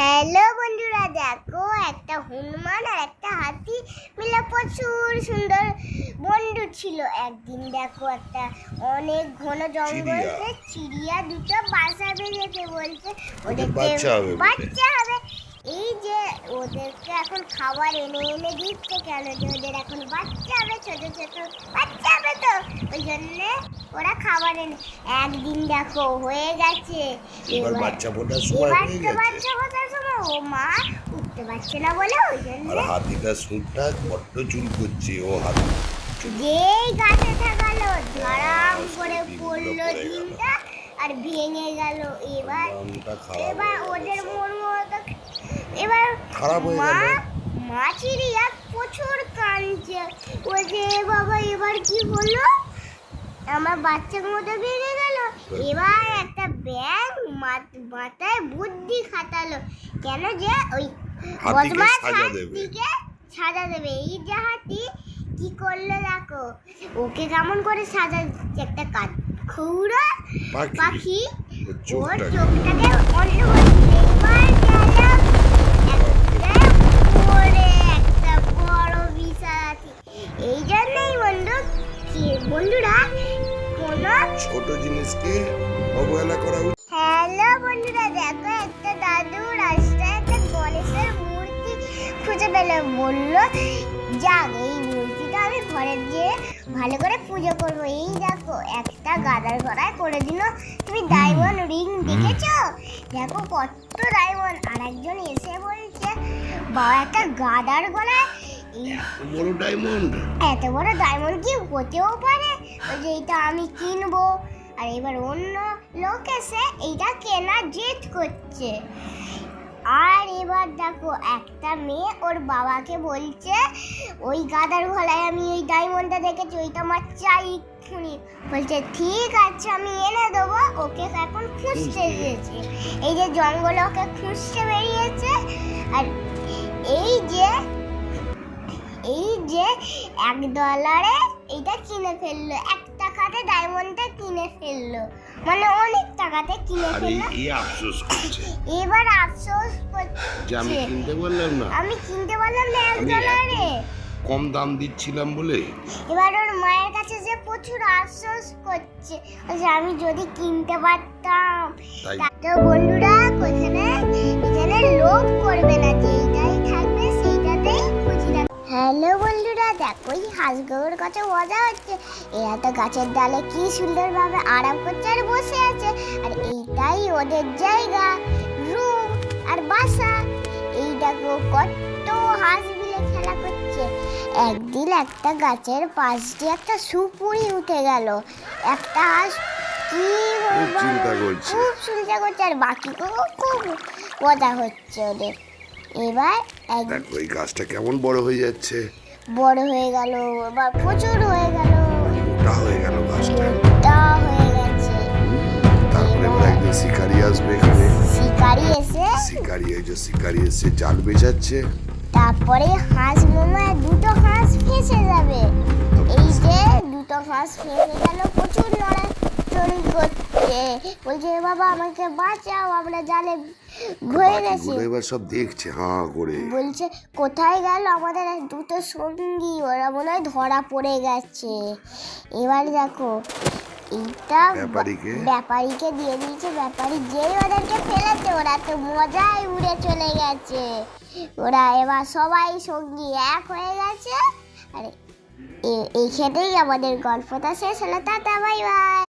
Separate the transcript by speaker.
Speaker 1: Hello বন্ধুরা, দেখো একটা হনুমান আর একটা হাতি মিলে প্রচুর সুন্দর বন্ধু ছিল। একদিন দেখো একটা অনেক ঘন জঙ্গলে চিড়িয়া দুটো বাসা বেঁধেছে, বলছে ওদেরকে বাচ্চা হবে। এই যে ওদেরকে এখন খাবার এনে এনে দিচ্ছে, কেন যে ওদের এখন বাচ্চা হবে, ছোট ছোট বাচ্চা হবে, তো ওই জন্যে ওরা খাবার এনে। একদিন দেখো হয়ে গেছে,
Speaker 2: এবার বাচ্চা ফোটার সময় হয়ে গেছে।
Speaker 1: বাচ্চা ফোটার সময় ও মা উঠতে পারছে না বলে ওই জন্য
Speaker 2: আর হাতিটা সুরটা বড্ড চুল করছে। ও হাতি
Speaker 1: যেই গাছে থাকালো ধরাম করে পড়লো ডিমটা আর ভেঙে গেল। এবার ওদের মর্ম এবার
Speaker 2: খারাপ হয়ে গেল।
Speaker 1: মা চিড়িয়া প্রচুর কাঁদছে, বলছে বাবা এবার কি হলো, আমার বাচ্চার মতো ভেঙে গেল। এবার একটা ব্যাঙ মাথায় বুদ্ধি খাটালো, কেন যে ওই বদমাশ হাতিকে সাজা দেবে। এই যে হাতি কি করলো দেখো, ওকে কেমন করে সাজাচ্ছে, একটা খুঁড়ো পাখি ওর চোখটাকে অন্য এবার একটা বড় বিশাল। এই জন্যই বন্ধুরা কোনো
Speaker 2: ছোট জিনিসকে অবহেলা করা উচিত।
Speaker 1: হ্যালো বন্ধুরা, দেখো একটা দাদু রাস্তায় একটা গণেশের মূর্তি খুঁজে পেলে, বললো যাক এই মূর্তিটা আমি ঘরে গিয়ে ভালো করে পুজো করবো। এই দেখো একটা গাদার গড়ায় করে দিল। তুমি ডায়মন্ড রিং দেখেছো? দেখো কত ডায়মন্ড। আর একজন এসে বলছে বাবা একটা গাদার গলায় এত বড় ডায়মন্ড কি হতেও পারে, যে এটা আমি কিনবো। আর এবার অন্য লোক এসে এইটা কেনা জেদ করছে। আর এবার দেখো একটা মেয়ে ওর বাবাকে বলছে ওই গাদার গলায় আমি ওই ডায়মন্ডটা দেখেছি, ওইটা আমার চাই এক্ষুনি। বলছে ঠিক আছে আমি এনে দেবো। ওকে এখন খুঁজতে গিয়েছে, এই যে জঙ্গলে ওকে খুঁজতে বেরিয়েছে। আর এই যে $1 এইটা কিনে ফেললো, 1 টাকাতে ডায়মন্ডটা কিনে ফেললো, মানে অনেক টাকাতে কিনে ফেললো। এবার আফসোস করছে
Speaker 2: আমি কিনতে পারলাম না $1 কম দাম দিচ্ছিলাম বলে।
Speaker 1: এবার ওর মায়ের কাছে যে প্রচুর আফসোস করছে, আমি যদি কিনতে পারতাম। তো বন্ধুরা এখানে লোভ করবে না, যেটাই থাকবে সেইটাতেই খুশি থাকবে। হ্যালো বন্ধুরা, দেখো এই হাঁসগুলোর কাছে মজা হচ্ছে। এরা তো গাছের ডালে কি সুন্দরভাবে আরাম করছে আর বসে আছে। আর এইটাই ওদের জায়গা, রুম আর বাসা। এই দেখো কত হাঁস মিলে খেলা করছে। একদিন একটা গাছের পাশ দিয়ে একটা সুপুরি উঠে গেল। একটা হাঁস খুব চিন্তা করছে, আর বাকিগুলো খুব মজা হচ্ছে ওদের। এবার
Speaker 2: দেখো এই গাছটা কেমন বড় হয়ে যাচ্ছে,
Speaker 1: বড় হয়ে গেল, এবার প্রচুর হয়ে গেল,
Speaker 2: মোটা হয়ে গেল গাছটা,
Speaker 1: মোটা হয়ে গেছে।
Speaker 2: তারপরে এবার একদিন শিকারি আসবে এখানে। শিকারি এসে জাল বেচাচ্ছে।
Speaker 1: তারপরে হাঁস মামা দুটো হাঁস ফেঁসে যাবে। এই যে দুটো হাঁস ফেঁসে গেল, প্রচুর নড়াচড়ি করছে, বলছে বাবা আমাকে বাঁচাও, আমরা জালে ঘুরে গেছি।
Speaker 2: এবার সব দেখছে হাঁ করে,
Speaker 1: বলছে কোথায় গেল আমাদের দুটো সঙ্গী, ওরা মনে হয় ধরা পড়ে গেছে। এবার দেখো এইটা ব্যাপারীকে দিয়ে দিয়েছে। ব্যাপারী যেই ওদেরকে ফেলেছে, ওরা তো মজায় উড়ে চলে গেছে। ওরা এবার সবাই সঙ্গী এক হয়ে গেছে। আর এইখানেই আমাদের গল্পটা শেষ হলো। Tata, bye bye.